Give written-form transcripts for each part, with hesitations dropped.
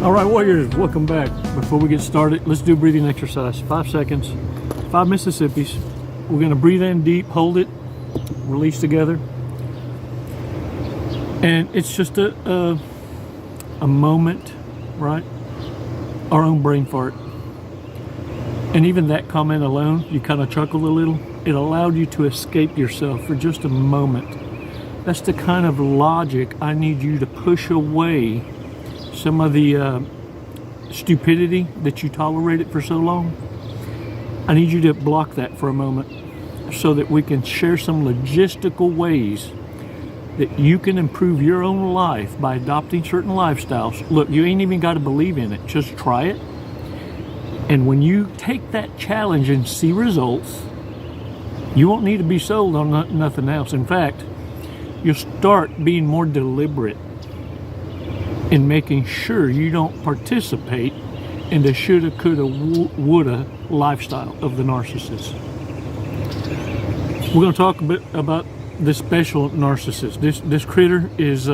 All right, warriors, welcome back. Before we get started, let's do a breathing exercise. 5 seconds, 5 Mississippis. We're gonna breathe in deep, hold it, release together. And it's just a moment, right? Our own brain fart. And even that comment alone, you kind of chuckled a little. It allowed you to escape yourself for just a moment. That's the kind of logic I need you to push away some of the stupidity that you tolerated for so long. I need you to block that for a moment so that we can share some logistical ways that you can improve your own life by adopting certain lifestyles. Look, you ain't even got to believe in it. Just try it. And when you take that challenge and see results, you won't need to be sold on nothing else. In fact, you'll start being more deliberate in making sure you don't participate in the shoulda, coulda, woulda lifestyle of the narcissist. We're going to talk a bit about this special narcissist. This critter is,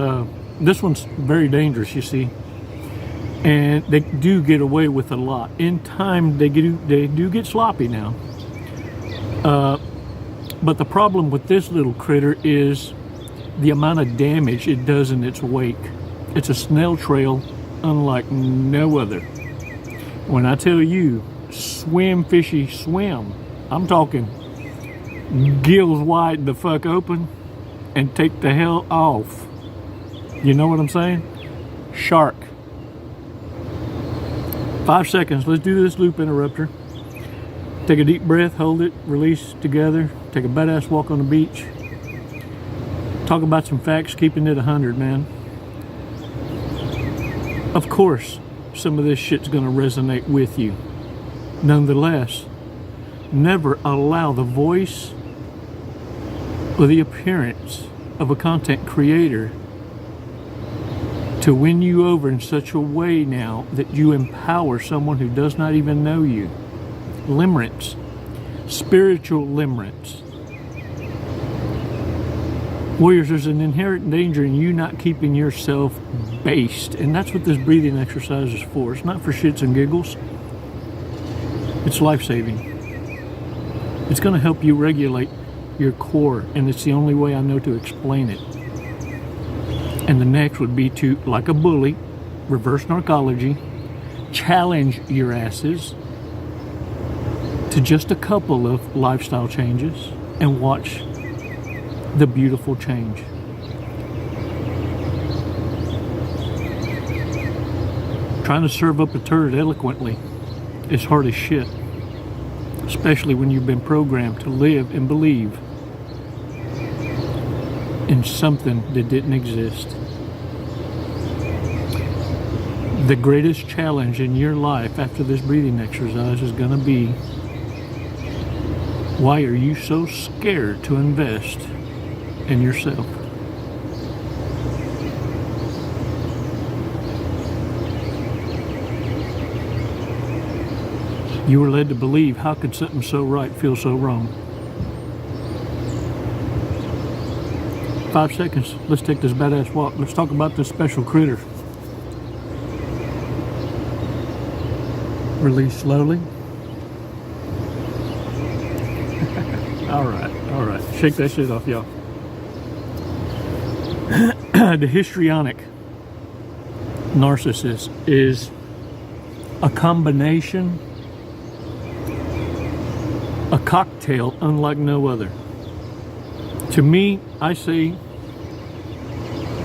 this one's very dangerous, you see. And they do get away with a lot. In time, they do get sloppy now. But the problem with this little critter is the amount of damage it does in its wake. It's a snail trail unlike no other. When I tell you, swim, fishy, swim, I'm talking gills wide the fuck open and take the hell off. You know what I'm saying? Shark. 5 seconds. Let's do this loop interrupter. Take a deep breath, hold it, release together. Take a badass walk on the beach. Talk about some facts, keeping it 100, man. Of course, some of this shit's gonna resonate with you. Nonetheless, never allow the voice or the appearance of a content creator to win you over in such a way now that you empower someone who does not even know you. Limerence, spiritual limerence. Warriors, there's an inherent danger in you not keeping yourself based, and that's what this breathing exercise is for. It's not for shits and giggles. It's life-saving. It's going to help you regulate your core, and it's the only way I know to explain it. And the next would be to, like a bully, reverse narcology, challenge your asses to just a couple of lifestyle changes and watch the beautiful change. Trying to serve up a turd eloquently is hard as shit, especially when you've been programmed to live and believe in something that didn't exist. The greatest challenge in your life after this breathing exercise is going to be, why are you so scared to invest in yourself? You were led to believe, how could something so right feel so wrong? 5 seconds. Let's take this badass walk. Let's talk about this special critter. Release slowly. All right. Shake that shit off, y'all. The histrionic narcissist is a combination, a cocktail unlike no other. To me, I say,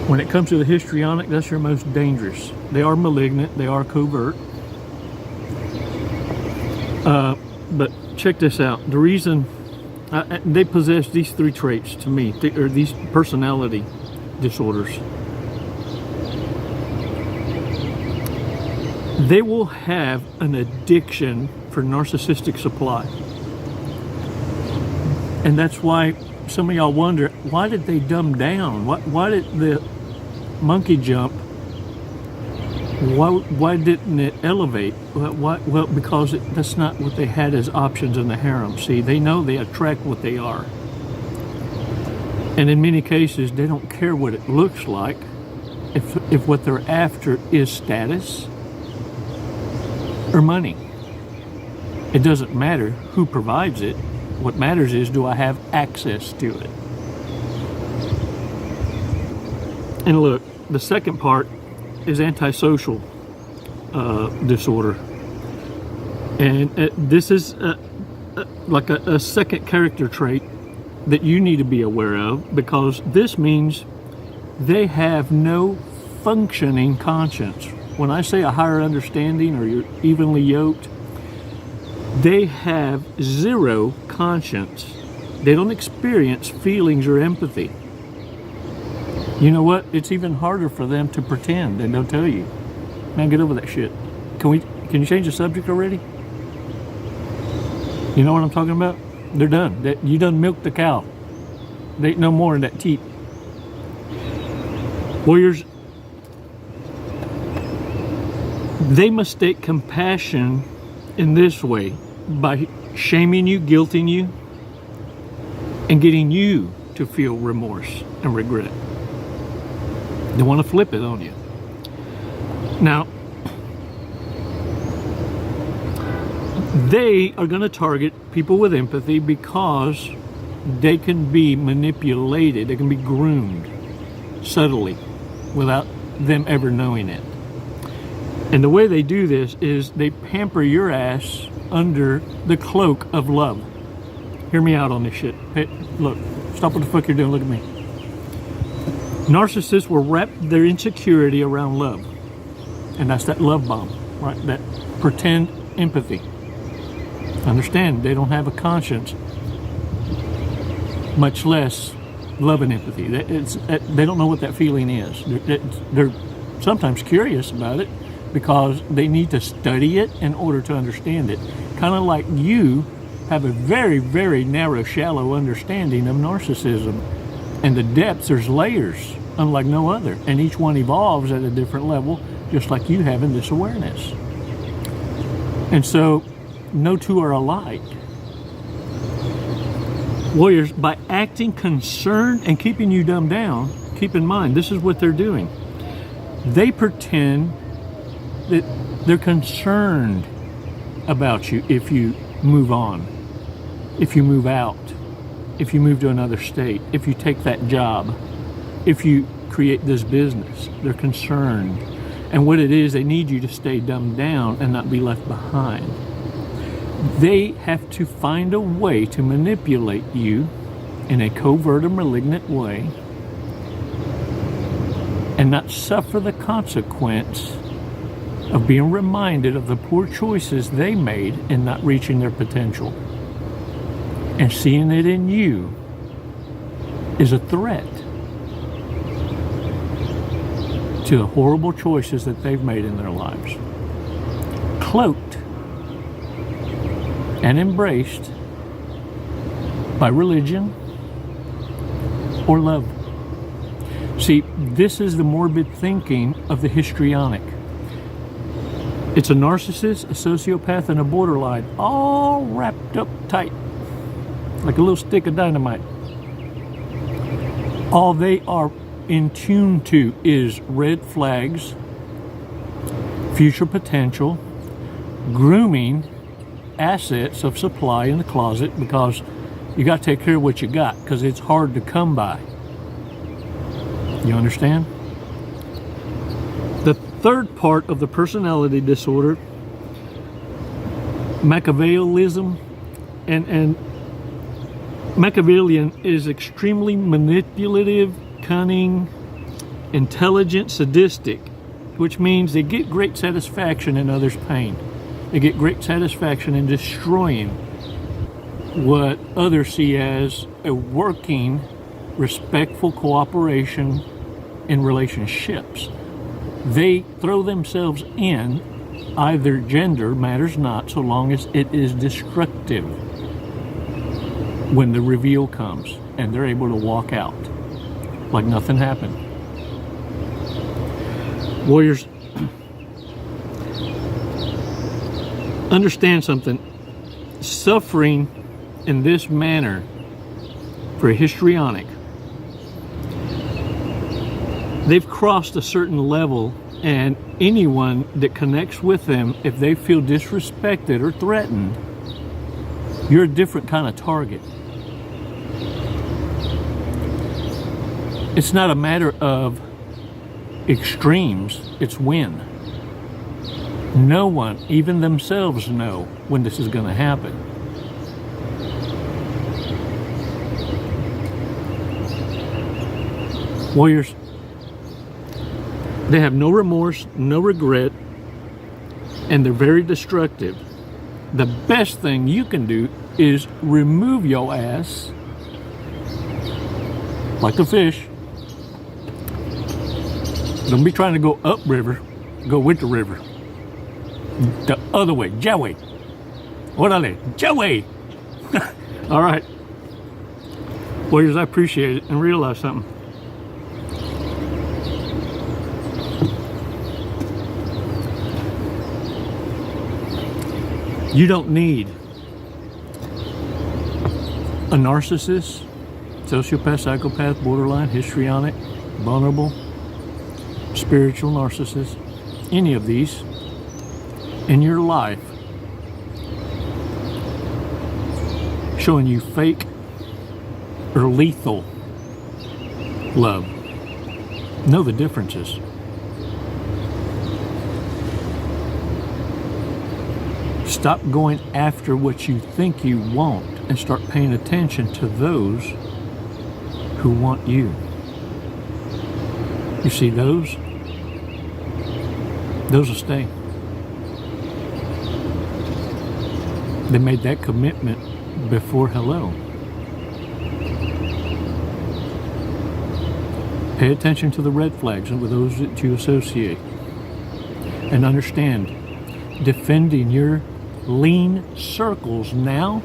when it comes to the histrionic, that's your most dangerous. They are malignant, they are covert. But check this out. The reason they possess these 3 traits to me, or these personality disorders. They will have an addiction for narcissistic supply. And that's why some of y'all wonder, why did they dumb down? Why did the monkey jump? Why didn't it elevate? Well, because that's not what they had as options in the harem. See, they know they attract what they are. And in many cases, they don't care what it looks like. If what they're after is status, or money. It doesn't matter who provides it. What matters is, do I have access to it? And look, the second part is antisocial disorder. And this is like a second character trait that you need to be aware of, because this means they have no functioning conscience. When I say a higher understanding or you're evenly yoked, they have zero conscience. They don't experience feelings or empathy. You know what? It's even harder for them to pretend, and they'll tell you, man, get over that shit. Can you change the subject already? You know what I'm talking about? They're done. You done milked the cow. They ain't no more in that teat. Warriors, they mistake compassion in this way, by shaming you, guilting you, and getting you to feel remorse and regret. They want to flip it on you. Now, they are going to target people with empathy because they can be manipulated, they can be groomed subtly without them ever knowing it. And the way they do this is they pamper your ass under the cloak of love. Hear me out on this shit. Hey, look, stop what the fuck you're doing, look at me. Narcissists will wrap their insecurity around love. And that's that love bomb, right? That pretend empathy. Understand, they don't have a conscience, much less love and empathy. They don't know what that feeling is. They're sometimes curious about it because they need to study it in order to understand it. Kind of like you have a very, very narrow, shallow understanding of narcissism. And the depths, there's layers, unlike no other. And each one evolves at a different level, just like you have in this awareness. And so, no two are alike. Warriors, by acting concerned and keeping you dumbed down, keep in mind, this is what they're doing. They pretend that they're concerned about you if you move on, if you move out, if you move to another state, if you take that job, if you create this business. They're concerned. And what it is, they need you to stay dumbed down and not be left behind. They have to find a way to manipulate you in a covert or malignant way and not suffer the consequence of being reminded of the poor choices they made in not reaching their potential. And seeing it in you is a threat to the horrible choices that they've made in their lives. Cloaked and embraced by religion or love. See, this is the morbid thinking of the histrionic. It's a narcissist, a sociopath, and a borderline, all wrapped up tight, like a little stick of dynamite. All they are in tune to is red flags, future potential, grooming assets of supply in the closet, because you got to take care of what you got, because it's hard to come by. You understand? The third part of the personality disorder, Machiavellianism, and Machiavellian is extremely manipulative, cunning, intelligent, sadistic, which means they get great satisfaction in others' pain. They get great satisfaction in destroying what others see as a working, respectful cooperation in relationships. They throw themselves in, either gender matters not, so long as it is destructive when the reveal comes and they're able to walk out like nothing happened. Warriors, understand something. Suffering in this manner for a histrionic, they've crossed a certain level And anyone that connects with them, if they feel disrespected or threatened, you're a different kind of target. It's not a matter of extremes, it's when. No one, even themselves, know when this is going to happen. Warriors, they have no remorse, no regret, and they're very destructive. The best thing you can do is remove your ass like a fish. Don't be trying to go upriver, go with the river. The other way, Joey. Orale, Joey. All right. Warriors, I appreciate it and realize something. You don't need a narcissist, sociopath, psychopath, borderline, histrionic, vulnerable, spiritual narcissist, any of these in your life showing you fake or lethal love. Know the differences. Stop going after what you think you want and start paying attention to those who want you. You see those will stay. They made that commitment before hello. Pay attention to the red flags with those that you associate. And understand, defending your lean circles now,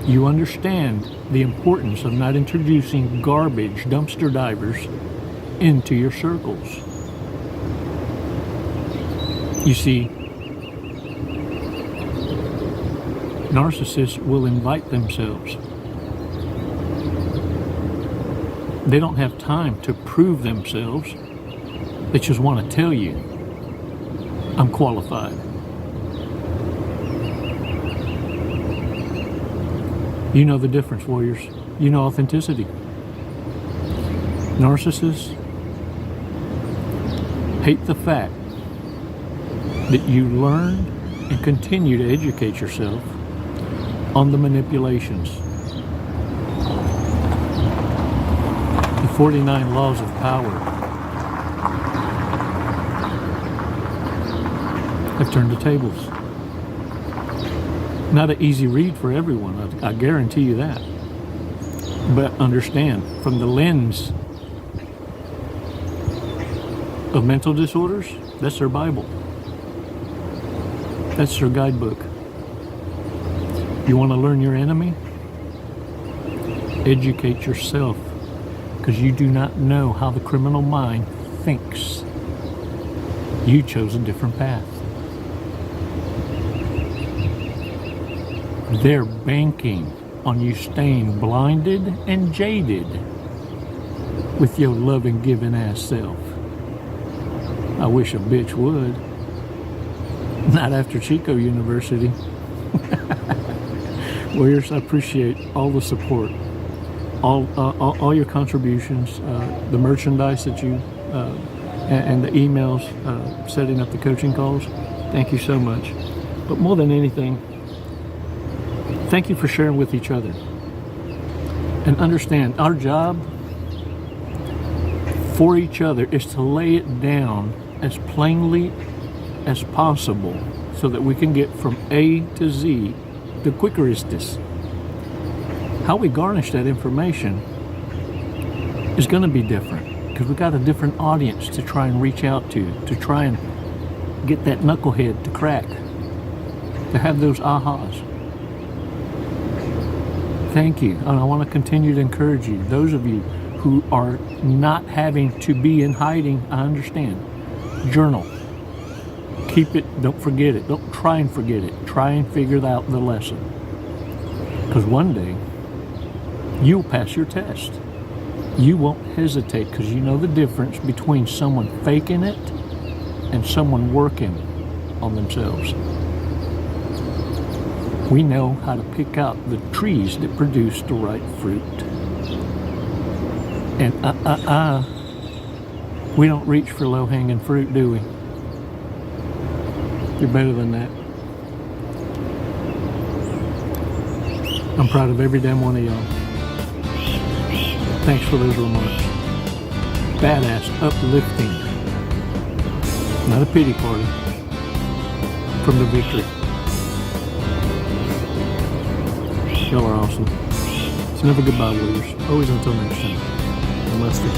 you understand the importance of not introducing garbage dumpster divers into your circles. You see, narcissists will invite themselves. They don't have time to prove themselves. They just want to tell you, I'm qualified. You know the difference, warriors. You know authenticity. Narcissists hate the fact that you learn and continue to educate yourself on the manipulations. The 49 laws of power have turned the tables. Not an easy read for everyone, I guarantee you that. But understand, from the lens of mental disorders, that's their Bible. That's their guidebook. You want to learn your enemy? Educate yourself, because you do not know how the criminal mind thinks. You chose a different path. They're banking on you staying blinded and jaded with your loving, giving ass self. I wish a bitch would. Not after Chico University. Warriors, I appreciate all the support, all your contributions, the merchandise that you, and the emails, setting up the coaching calls. Thank you so much. But more than anything, thank you for sharing with each other. And understand, our job for each other is to lay it down as plainly as possible so that we can get from A to Z the quicker is this. How we garnish that information is going to be different because we got a different audience to try and reach out to try and get that knucklehead to crack, to have those ahas. Thank you. And I want to continue to encourage you. Those of you who are not having to be in hiding, I understand. Journal. Keep it. Don't forget it. Don't try and forget it. Try and figure out the lesson. Because one day, you'll pass your test. You won't hesitate because you know the difference between someone faking it and someone working on themselves. We know how to pick out the trees that produce the right fruit. And we don't reach for low-hanging fruit, do we? You're better than that. I'm proud of every damn one of y'all. Thanks for those remarks. Badass, uplifting. Not a pity party. From the victory. Y'all are awesome. It's never goodbye, warriors. Always until next time. Namaste.